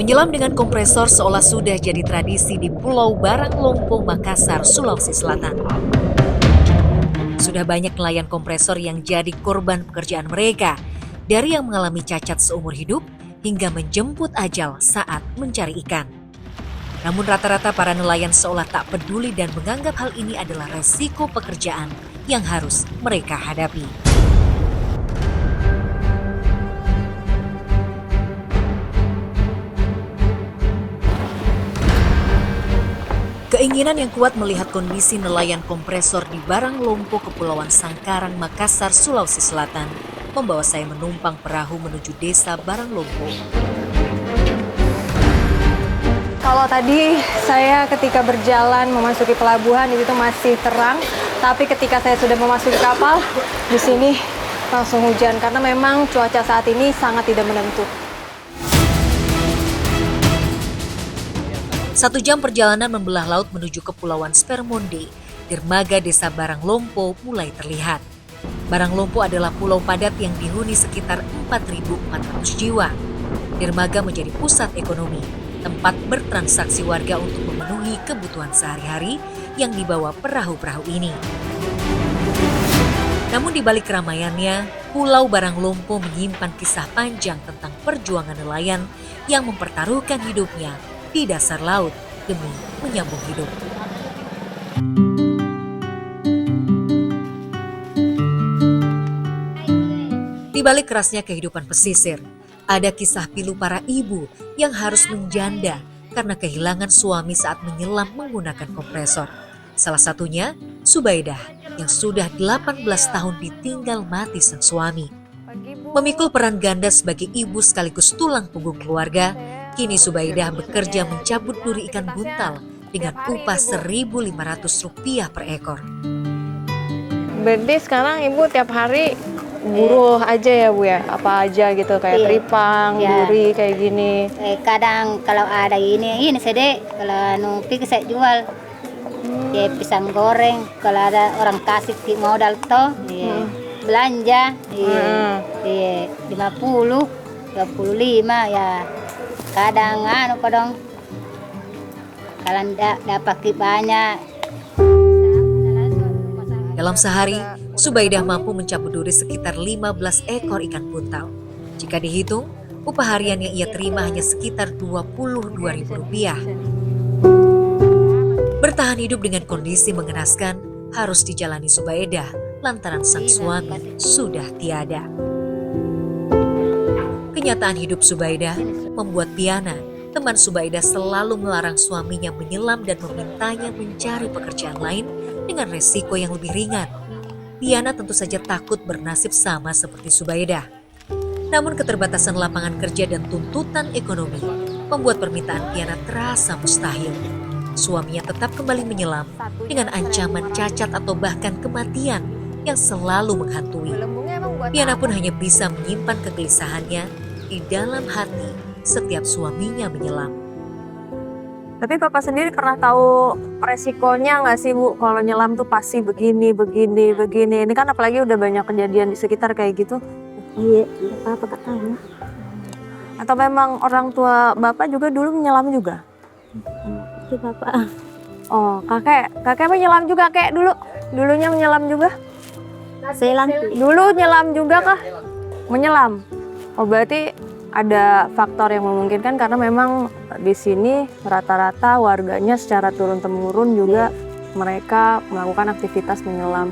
Menyelam dengan kompresor seolah sudah jadi tradisi di Pulau Baranglompo, Makassar, Sulawesi Selatan. Sudah banyak nelayan kompresor yang jadi korban pekerjaan mereka, dari yang mengalami cacat seumur hidup hingga menjemput ajal saat mencari ikan. Namun rata-rata para nelayan seolah tak peduli dan menganggap hal ini adalah resiko pekerjaan yang harus mereka hadapi. Keinginan yang kuat melihat kondisi nelayan kompresor di Baranglompo, Kepulauan Sangkarang, Makassar, Sulawesi Selatan, membawa saya menumpang perahu menuju desa Baranglompo. Kalau tadi saya ketika berjalan memasuki pelabuhan itu masih terang, tapi ketika saya sudah memasuki kapal, di sini langsung hujan karena memang cuaca saat ini sangat tidak menentu. 1 jam perjalanan membelah laut menuju Kepulauan Spermonde, dermaga desa Baranglompo mulai terlihat. Baranglompo adalah pulau padat yang dihuni sekitar 4.400 jiwa. Dermaga menjadi pusat ekonomi, tempat bertransaksi warga untuk memenuhi kebutuhan sehari-hari yang dibawa perahu-perahu ini. Namun di balik keramaiannya, Pulau Baranglompo menyimpan kisah panjang tentang perjuangan nelayan yang mempertaruhkan hidupnya di dasar laut demi menyambung hidup. Di balik kerasnya kehidupan pesisir, ada kisah pilu para ibu yang harus menjanda karena kehilangan suami saat menyelam menggunakan kompresor. Salah satunya Subaidah yang sudah 18 tahun ditinggal mati sang suami. Memikul peran ganda sebagai ibu sekaligus tulang punggung keluarga, kini Subaidah bekerja mencabut duri ikan buntal dengan upah Rp1.500 per ekor. Berarti sekarang Ibu tiap hari buruh aja ya Bu ya? Apa aja gitu kayak tripang, duri kayak gini. Kadang kalau ada ini sedek, kalau nupi saya jual. Ya pisang goreng, kalau ada orang kasih modal toh, belanja, 50, 25 ya. Kadang kadang kalau dapat banyak. Dalam sehari, Subaidah mampu mencabut duri sekitar 15 ekor ikan buntal. Jika dihitung, upah harian yang ia terima hanya sekitar Rp22.000. Bertahan hidup dengan kondisi mengenaskan harus dijalani Subaidah lantaran sang suami sudah tiada. Kenyataan hidup Subaidah membuat Piana, teman Subaidah, selalu melarang suaminya menyelam dan memintanya mencari pekerjaan lain dengan resiko yang lebih ringan. Piana tentu saja takut bernasib sama seperti Subaidah. Namun keterbatasan lapangan kerja dan tuntutan ekonomi membuat permintaan Piana terasa mustahil. Suaminya tetap kembali menyelam dengan ancaman cacat atau bahkan kematian yang selalu menghantui. Piana pun hanya bisa menyimpan kegelisahannya di dalam hati setiap suaminya menyelam. Tapi Bapak sendiri pernah tahu resikonya nggak sih Bu? Kalau nyelam tuh pasti begini. Ini kan apalagi udah banyak kejadian di sekitar kayak gitu. Iya, apa nggak tahu. Atau memang orang tua Bapak juga dulu menyelam juga? Itu Bapak. Oh, kakek menyelam juga kayak dulunya menyelam juga? Selang. Dulu nyelam juga kah? Menyelam. Oh, berarti ada faktor yang memungkinkan karena memang di sini rata-rata warganya secara turun-temurun juga mereka melakukan aktivitas menyelam.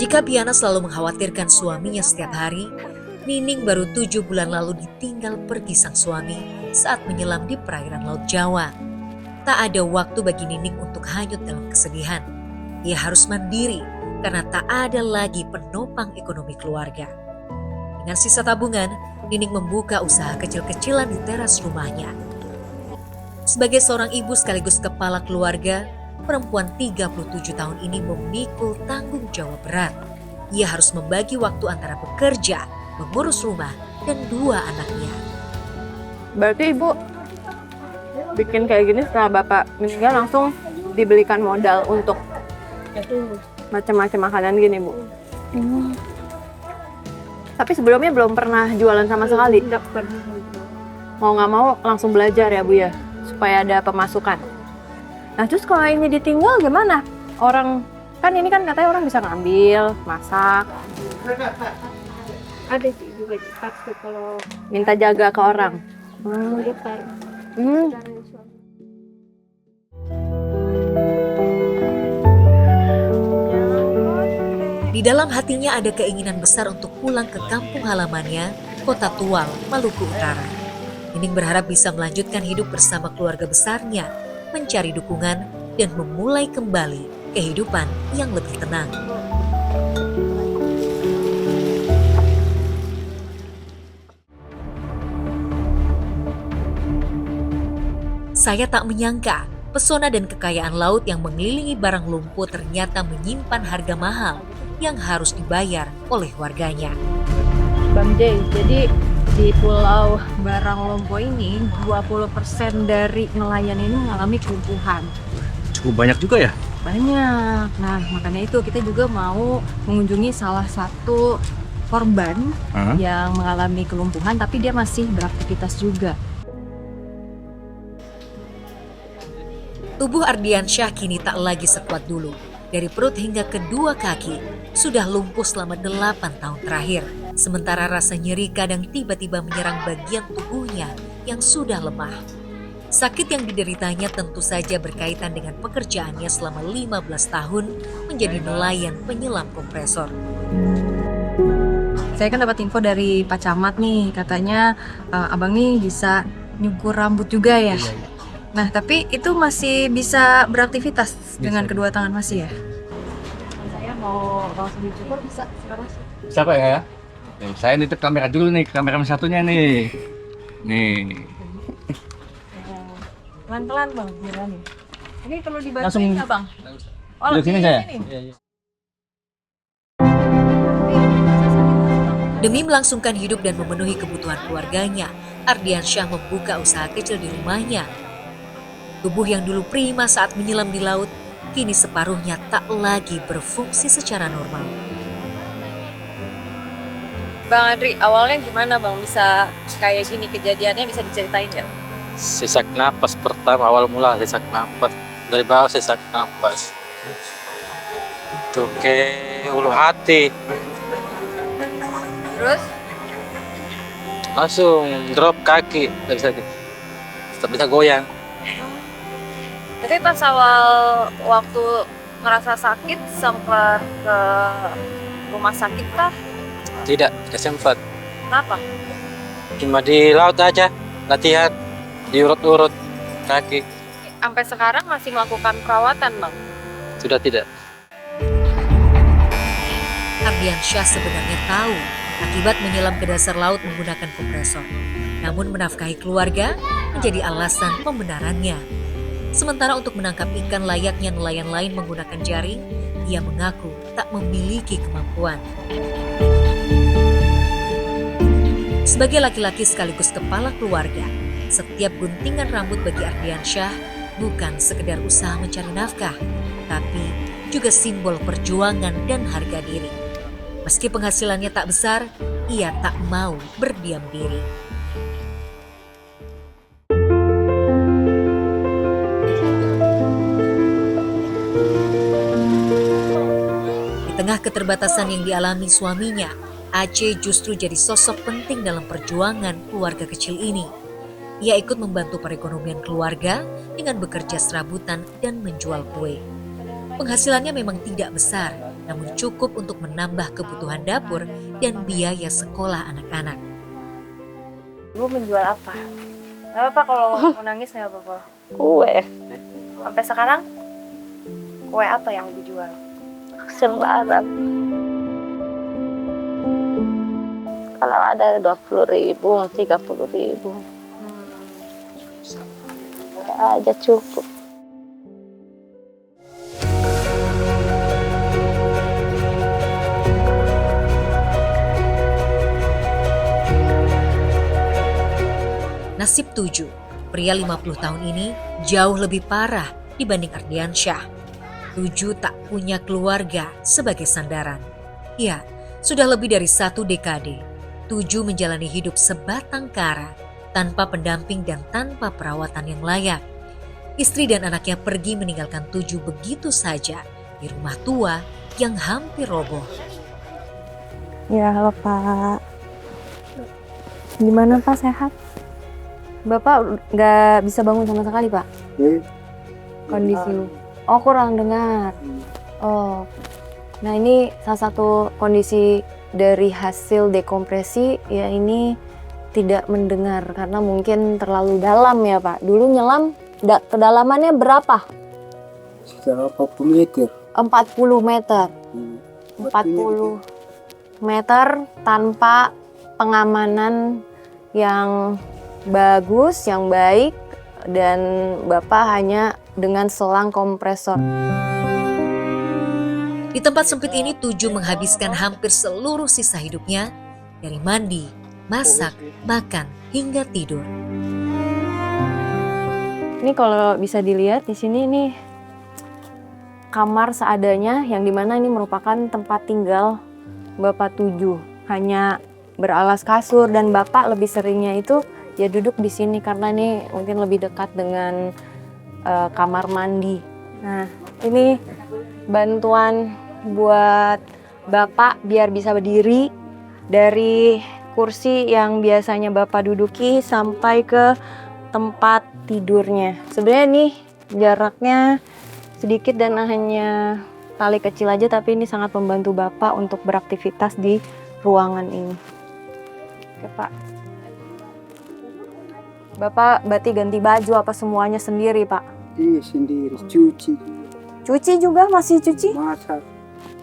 Jika Piana selalu mengkhawatirkan suaminya setiap hari, Nining baru 7 bulan lalu ditinggal pergi sang suami saat menyelam di perairan Laut Jawa. Tak ada waktu bagi Nining untuk hanyut dalam kesedihan. Ia harus mandiri karena tak ada lagi penopang ekonomi keluarga. Dengan sisa tabungan, Nining membuka usaha kecil-kecilan di teras rumahnya. Sebagai seorang ibu sekaligus kepala keluarga, perempuan 37 tahun ini memikul tanggung jawab berat. Ia harus membagi waktu antara bekerja, mengurus rumah, dan 2 anaknya. Berarti Ibu bikin kayak gini setelah Bapak meninggal langsung dibelikan modal untuk macam-macam makanan gini Bu? Tapi sebelumnya belum pernah jualan sama sekali? Enggak pernah. Mau nggak mau langsung belajar ya Bu ya, supaya ada pemasukan. Nah terus kalau ini ditinggal gimana? Orang, kan ini kan katanya orang bisa ngambil, masak, Ada sih juga dipaksa kalau minta jaga ke orang. dia par. Hmm. Di dalam hatinya ada keinginan besar untuk pulang ke kampung halamannya, Kota Tual, Maluku Utara. Nining berharap bisa melanjutkan hidup bersama keluarga besarnya, mencari dukungan, dan memulai kembali kehidupan yang lebih tenang. Saya tak menyangka pesona dan kekayaan laut yang mengelilingi Baranglompo ternyata menyimpan harga mahal yang harus dibayar oleh warganya. Bang Jay, jadi di Pulau Baranglompo ini 20% dari nelayan ini mengalami kelumpuhan. Cukup banyak juga ya? Banyak. Nah, makanya itu kita juga mau mengunjungi salah satu korban yang mengalami kelumpuhan tapi dia masih beraktivitas juga. Tubuh Ardiansyah kini tak lagi sekuat dulu. Dari perut hingga kedua kaki sudah lumpuh selama 8 tahun terakhir. Sementara rasa nyeri kadang tiba-tiba menyerang bagian tubuhnya yang sudah lemah. Sakit yang dideritanya tentu saja berkaitan dengan pekerjaannya selama 15 tahun menjadi nelayan penyelam kompresor. Saya kan dapat info dari Pak Camat nih, katanya abang nih bisa nyukur rambut juga ya. Nah, tapi itu masih bisa beraktivitas dengan kedua tangan masih ya? Saya mau langsung dicukur bisa sekarang. Siapa ya? Saya nitip kamera dulu nih, kamera satunya nih. Nih. Pelan-pelan Bang, biar nih. Ini perlu dibantuin Langsung- nggak Bang? Oh, Duduk sini saya. Demi melangsungkan hidup dan memenuhi kebutuhan keluarganya, Ardiansyah membuka usaha kecil di rumahnya. Tubuh yang dulu prima saat menyelam di laut, kini separuhnya tak lagi berfungsi secara normal. Bang Adri, awalnya gimana Bang bisa kayak gini kejadiannya, bisa diceritain nggak? Sesak napas pertama, awal mula sesak napas. Dari bawah sesak napas. Itu ke ulu hati. Terus? Langsung drop kaki. Tak bisa goyang. Jadi pas awal waktu ngerasa sakit sempat ke rumah sakit kah? Tidak sempat. Kenapa? Cuma di laut aja, latihan. Diurut-urut kaki. Sampai sekarang masih melakukan perawatan Bang? Sudah tidak. Ardiansyah sebenarnya tahu akibat menyelam ke dasar laut menggunakan kompresor. Namun menafkahi keluarga menjadi alasan pembenarannya. Sementara untuk menangkap ikan layaknya nelayan lain menggunakan jaring, ia mengaku tak memiliki kemampuan. Sebagai laki-laki sekaligus kepala keluarga, setiap guntingan rambut bagi Ardiansyah bukan sekedar usaha mencari nafkah, tapi juga simbol perjuangan dan harga diri. Meski penghasilannya tak besar, ia tak mau berdiam diri. Di tengah keterbatasan yang dialami suaminya, Aceh justru jadi sosok penting dalam perjuangan keluarga kecil ini. Ia ikut membantu perekonomian keluarga dengan bekerja serabutan dan menjual kue. Penghasilannya memang tidak besar, namun cukup untuk menambah kebutuhan dapur dan biaya sekolah anak-anak. Ibu menjual apa? Gak apa-apa kalau mau nangis gak apa-apa. Kue Sampai sekarang kue apa yang dijual? sembarang. Kalau ada 20.000, 30.000. Ada aja cukup. Nasib Tuju, pria 50 tahun ini jauh lebih parah dibanding Ardiansyah. Tuju tak punya keluarga sebagai sandaran. Ya, Sudah lebih dari 1 dekade, Tujuh menjalani hidup sebatang kara tanpa pendamping dan tanpa perawatan yang layak. Istri dan anaknya pergi meninggalkan Tujuh begitu saja di rumah tua yang hampir roboh. Ya, halo Pak. Gimana Pak, sehat? Bapak nggak bisa bangun sama sekali Pak? Kondisi lu? Oh, kurang dengar. Oh, nah ini salah satu kondisi dari hasil dekompresi, ya ini tidak mendengar karena mungkin terlalu dalam ya Pak. Dulu nyelam, kedalamannya berapa? Sekitar 40 meter. 40 meter. 40 meter tanpa pengamanan yang bagus, yang baik, dan Bapak hanya dengan selang kompresor. Di tempat sempit ini Tujuh menghabiskan hampir seluruh sisa hidupnya dari mandi, masak, makan, hingga tidur. Ini kalau bisa dilihat di sini nih kamar seadanya yang dimana ini merupakan tempat tinggal Bapak Tujuh. Hanya beralas kasur dan Bapak lebih seringnya itu ya duduk di sini karena ini mungkin lebih dekat dengan kamar mandi. Nah, ini bantuan buat Bapak biar bisa berdiri dari kursi yang biasanya Bapak duduki sampai ke tempat tidurnya. Sebenarnya nih jaraknya sedikit dan hanya tali kecil aja, tapi ini sangat membantu Bapak untuk beraktivitas di ruangan ini. Oke Pak. Bapak berarti ganti baju apa semuanya sendiri Pak? Iya sendiri, cuci, Cuci juga masih cuci? masak.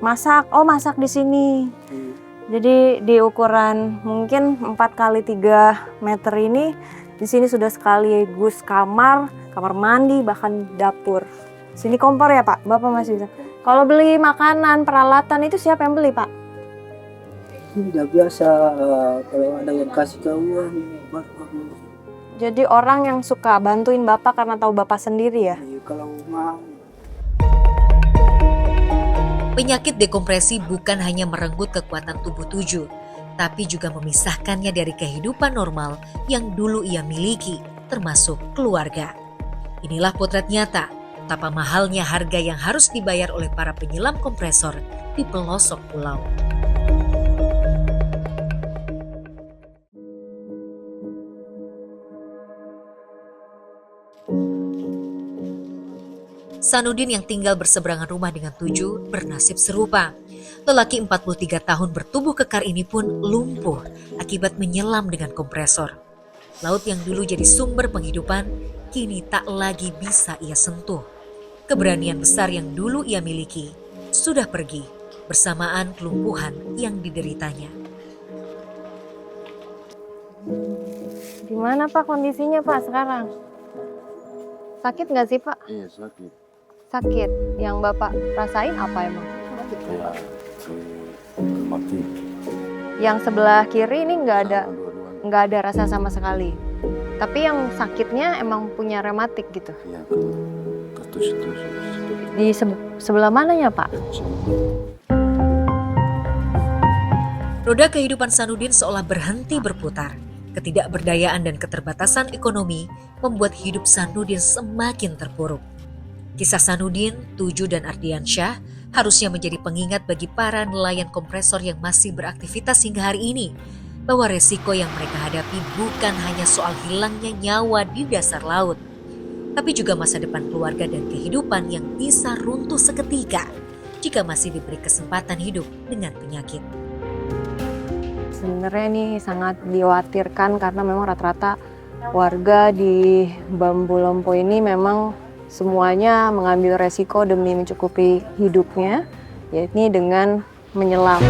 Masak, oh masak di sini. Jadi di ukuran mungkin 4 kali 3 meter ini, di sini sudah sekaligus kamar, kamar mandi, bahkan dapur. Sini kompor ya Pak, Bapak masih bisa. Kalau beli makanan, peralatan itu siapa yang beli Pak? Udah biasa, kalau ada yang kasih ke uang, baru aku. Jadi orang yang suka bantuin Bapak karena tahu Bapak sendiri ya? Iya, kalau mau. Penyakit dekompresi bukan hanya merenggut kekuatan tubuh Tujuh, tapi juga memisahkannya dari kehidupan normal yang dulu ia miliki, termasuk keluarga. Inilah potret nyata, betapa mahalnya harga yang harus dibayar oleh para penyelam kompresor di pelosok pulau. Sanudin yang tinggal berseberangan rumah dengan Tujuh bernasib serupa. Lelaki 43 tahun bertubuh kekar ini pun lumpuh akibat menyelam dengan kompresor. Laut yang dulu jadi sumber penghidupan, kini tak lagi bisa ia sentuh. Keberanian besar yang dulu ia miliki sudah pergi bersamaan kelumpuhan yang dideritanya. Gimana Pak kondisinya Pak sekarang? Sakit nggak sih Pak? Iya sakit. Sakit. Yang Bapak rasain apa emang? Kayak mati. Yang sebelah kiri ini nggak ada Dua-duanya. nggak ada rasa sama sekali. Tapi yang sakitnya emang punya rematik gitu. Iya ketus-tus. Di sebelah mananya Pak? Roda kehidupan Sanudin seolah berhenti berputar. Ketidakberdayaan dan keterbatasan ekonomi membuat hidup Sanudin semakin terpuruk. Kisah Sanudin, Tujuh dan Ardiansyah harusnya menjadi pengingat bagi para nelayan kompresor yang masih beraktivitas hingga hari ini, bahwa resiko yang mereka hadapi bukan hanya soal hilangnya nyawa di dasar laut, tapi juga masa depan keluarga dan kehidupan yang bisa runtuh seketika jika masih diberi kesempatan hidup dengan penyakit. Sebenarnya ini sangat dikhawatirkan karena memang rata-rata warga di Bambu Lompo ini memang semuanya mengambil resiko demi mencukupi hidupnya, yakni dengan menyelam.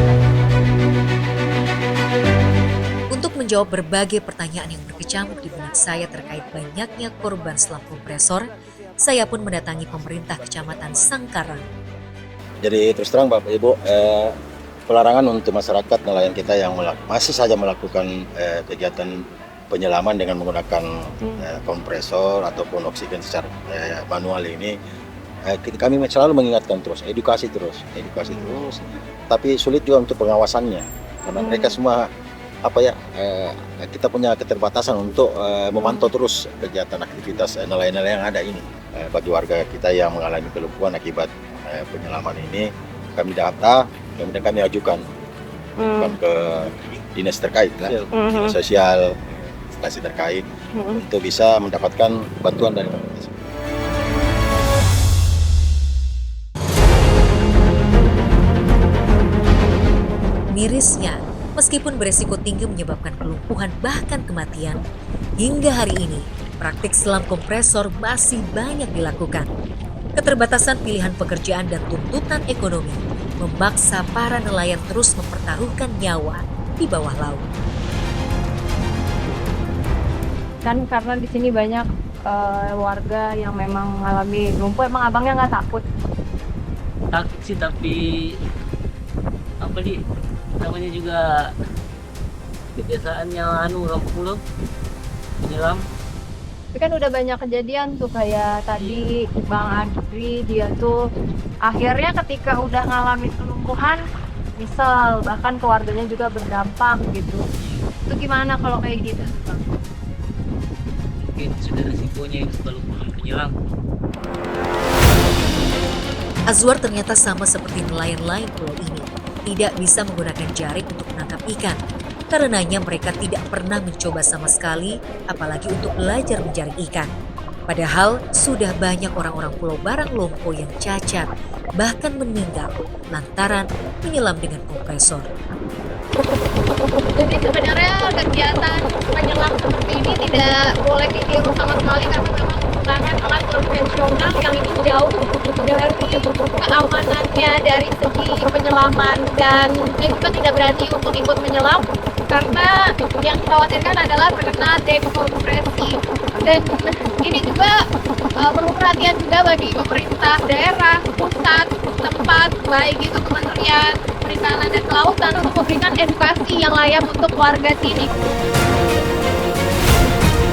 Untuk menjawab berbagai pertanyaan yang berkecamuk di benak saya terkait banyaknya korban selam kompresor, saya pun mendatangi pemerintah Kecamatan Sangkarang. Jadi terus terang Bapak Ibu, pelarangan untuk masyarakat nelayan kita yang masih saja melakukan kegiatan penyelaman dengan menggunakan kompresor ataupun oksigen secara manual ini kami selalu mengingatkan terus, edukasi terus. Tapi sulit juga untuk pengawasannya karena mereka semua kita punya keterbatasan untuk memantau terus kegiatan aktivitas nelayan-nelayan yang ada ini. Bagi warga kita yang mengalami kelumpuhan akibat penyelaman ini, kami data, kemudian kami ajukan ke dinas terkait, dinas sosial, instansi terkait untuk bisa mendapatkan bantuan dari pemerintah. Mirisnya, meskipun beresiko tinggi menyebabkan kelumpuhan bahkan kematian, hingga hari ini praktik selam kompresor masih banyak dilakukan. Keterbatasan pilihan pekerjaan dan tuntutan ekonomi memaksa para nelayan terus mempertaruhkan nyawa di bawah laut. Kan karena di sini banyak warga yang memang mengalami lumpuh, emang abangnya nggak takut? Takut sih, tapi namanya juga kebiasaan yang orang pulau menyelam. Tapi kan udah banyak kejadian tuh, kayak tadi Bang Adri, dia tuh akhirnya ketika udah ngalamin kelumpuhan misal bahkan keluarganya juga berdampak gitu. Itu gimana kalau kayak gitu, Bang? Mungkin sudah risikonya itu kalau penyelam. Azwar ternyata sama seperti nelayan lain pulau ini, tidak bisa menggunakan jaring untuk menangkap ikan. Karenanya mereka tidak pernah mencoba sama sekali, apalagi untuk belajar menjaring ikan. Padahal sudah banyak orang-orang Pulau Baranglompo yang cacat, bahkan meninggal lantaran menyelam dengan kompresor. Jadi sebenarnya kegiatan penyelam seperti ini tidak boleh ditiru sama sekali karena memang menggunakan alat konvensional yang itu jauh dari keamanannya dari segi penyelaman, dan saya juga tidak berani untuk ikut menyelam karena yang dikhawatirkan adalah terkena dekompresi. Dan ini juga perlu perhatian juga bagi pemerintah daerah, pusat, tempat, baik itu Kementerian Perikanan dan Kelautan untuk memberikan edukasi yang layak untuk warga sini.